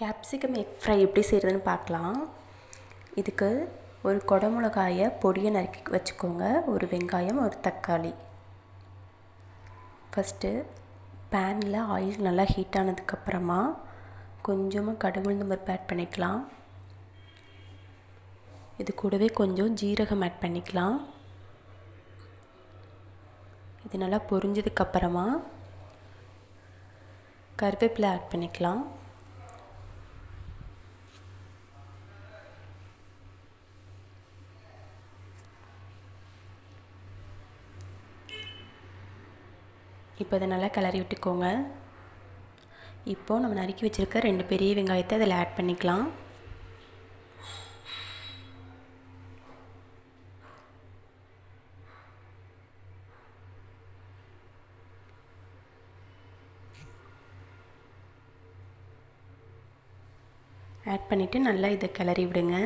Capsicum egg fry எப்படி செய்கிறதுன்னு பார்க்கலாம். இதுக்கு ஒரு குடமிளகாயை பொடியை நறுக்கி வச்சுக்கோங்க. ஒரு வெங்காயம், ஒரு தக்காளி. ஃபஸ்ட்டு பேனில் ஆயில் நல்லா ஹீட் ஆனதுக்கப்புறமா கொஞ்சமாக கடுகு உளுந்தம் பருப்பு ஆட் பண்ணிக்கலாம். இது கூடவே கொஞ்சம் ஜீரகம் ஆட் பண்ணிக்கலாம். இது நல்லா பொரிஞ்சதுக்கப்புறமா கருவேப்பிலை ஆட் பண்ணிக்கலாம். இப்போ இதை நல்லா கிளறி விட்டுக்கோங்க. இப்போது நம்ம நறுக்கி வச்சுருக்க 2 பெரிய வெங்காயத்தை அதில் ஆட் பண்ணிக்கலாம். ஆட் பண்ணிவிட்டு நல்லா இதை கிளறி விடுங்க.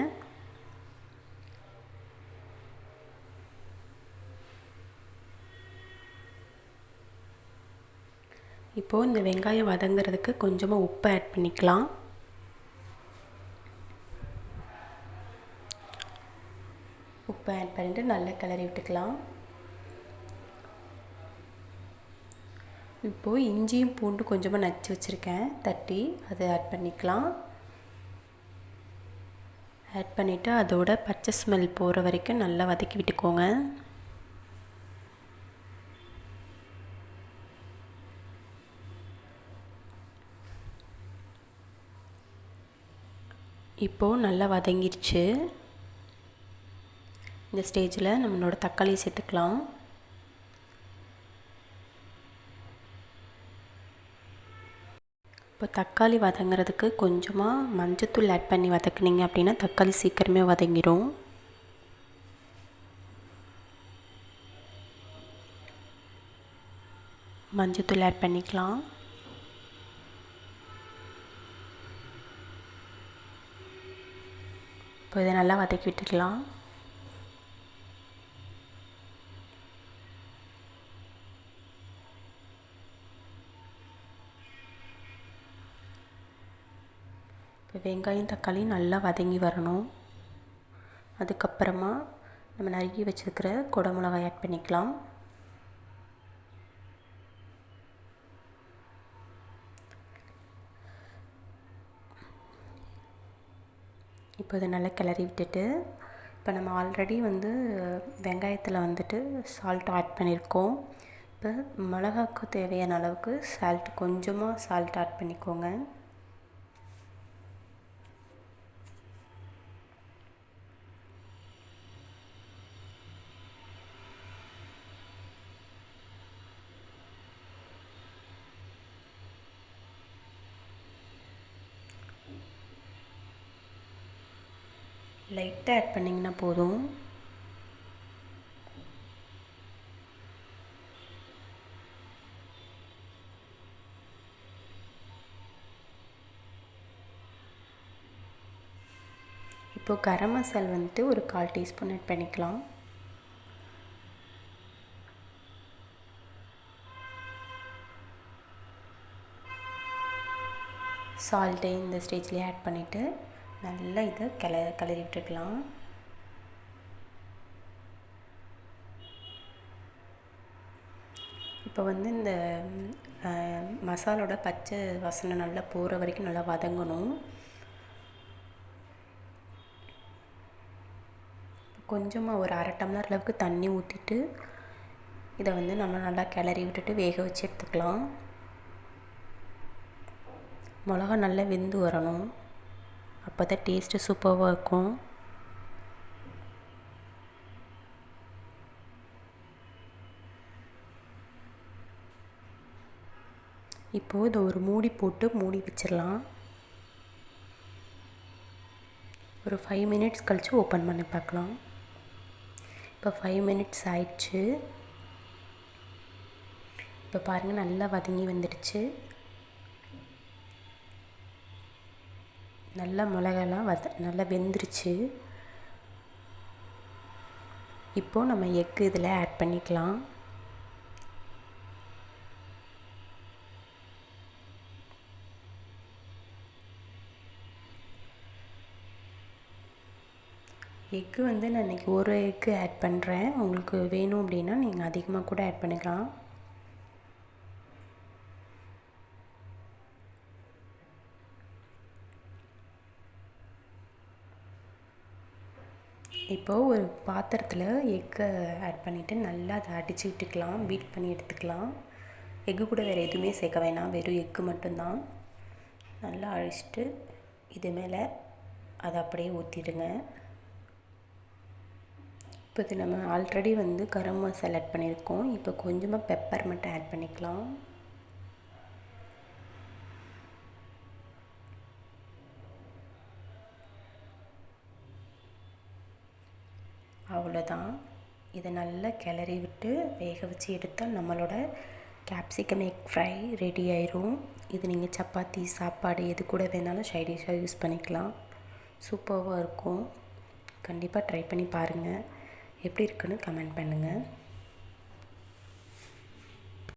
இப்போது இந்த வெங்காயம் வதங்கிறதுக்கு கொஞ்சமாக உப்பு ஆட் பண்ணிக்கலாம். உப்பு ஆட் பண்ணிவிட்டு நல்லா கிளறி விட்டுக்கலாம். இப்போது இஞ்சியும் பூண்டு கொஞ்சமாக நச்சு வச்சுருக்கேன், தட்டி அதை ஆட் பண்ணிக்கலாம். ஆட் பண்ணிவிட்டு அதோட பச்சை ஸ்மெல் போகிற வரைக்கும் நல்லா வதக்கி விட்டுக்கோங்க. இப்போது நல்லா வதங்கிடுச்சு. இந்த ஸ்டேஜில் நம்மளோட தக்காளியை சேர்த்துக்கலாம். இப்போ தக்காளி வதங்கிறதுக்கு கொஞ்சமாக மஞ்சத்தூள் ஆட் பண்ணி வதக்குனீங்க அப்படின்னா தக்காளி சீக்கிரமே வதங்கிடும். மஞ்சத்தூள் ஆட் பண்ணிக்கலாம். இப்போ இதை நல்லா வதக்கி விட்டுக்கலாம். இப்போ வெங்காயம் தக்காளி நல்லா வதங்கி வரணும். அதுக்கப்புறமா நம்ம நறுக்கி வச்சுருக்கிற குடமிளகாய் ஆட் பண்ணிக்கலாம். இப்போ இதை நல்லா கிளறி விட்டுட்டு இப்போ நம்ம ஆல்ரெடி வெங்காயத்தில் சால்ட் ஆட் பண்ணியிருக்கோம். இப்போ மிளகாக்கு தேவையான அளவுக்கு கொஞ்சமாக சால்ட் ஆட் பண்ணிக்கோங்க. லைட்டாக ஆட் பண்ணிங்கன்னா போதும். இப்போது கரம் மசாலா ஒரு 1/4 டீஸ்பூன் ஆட் பண்ணிக்கலாம். சால்ட்டை இந்த ஸ்டேஜ்லேயே ஆட் பண்ணிவிட்டு நல்லா இதை கிளறி விட்டுக்கலாம். இப்போ இந்த மசாலோட பச்சை வாசனை நல்லா போகிற வரைக்கும் நல்லா வதங்கணும். கொஞ்சமாக ஒரு 1/2 டம்ளர் அளவுக்கு தண்ணி ஊற்றிட்டு இதை நம்ம நல்லா கிளறி விட்டுட்டு வேக வச்சு எடுத்துக்கலாம். மிளகா நல்லா வெந்து வரணும், அப்போ தான் டேஸ்ட்டு சூப்பராக இருக்கும். இப்போது இதை ஒரு மூடி போட்டு மூடி வச்சிடலாம். ஒரு 5 மினிட்ஸ் கழித்து ஓப்பன் பண்ணி பார்க்கலாம். இப்போ 5 மினிட்ஸ் ஆயிடுச்சு. இப்போ பாருங்கள் நல்லா வதங்கி வந்துடுச்சு. நல்லா மிளகாலாம் நல்லா வெந்துருச்சு. இப்போது நம்ம எக்கு இதில் ஆட் பண்ணிக்கலாம். எக்கு வந்து நான் இன்றைக்கி ஒரு எக்கு ஆட் பண்ணுறேன். உங்களுக்கு வேணும் அப்படின்னா நீங்கள் அதிகமாக கூட ஆட் பண்ணிக்கலாம். இப்போது ஒரு பாத்திரத்தில் எக்கை ஆட் பண்ணிவிட்டு நல்லா அதை அடித்து விட்டுக்கலாம், பீட் பண்ணி எடுத்துக்கலாம். எக்கு கூட வேறு எதுவுமே சேர்க்க வேணாம், வெறும் எக்கு மட்டும்தான். நல்லா அழிச்சிட்டு இது மேலே அதை அப்படியே ஊற்றிடுங்க. இப்போ இது நம்ம ஆல்ரெடி வந்து கரம் மசாலா ஆட் பண்ணியிருக்கோம். இப்போ கொஞ்சமாக பெப்பர் மட்டும் ஆட் பண்ணிக்கலாம். அவ்வளோதான். இதை நல்லா கிளறி விட்டு வேக வச்சு எடுத்தால் நம்மளோட கேப்சிகம் எக் ஃப்ரை ரெடி ஆயிரும். இது நீங்கள் சப்பாத்தி, சாப்பாடு எது கூட வேணாலும் சைட் டிஷ்ஷாக யூஸ் பண்ணிக்கலாம். சூப்பராக இருக்கும். கண்டிப்பாக ட்ரை பண்ணி பாருங்கள். எப்படி இருக்குன்னு கமெண்ட் பண்ணுங்கள்.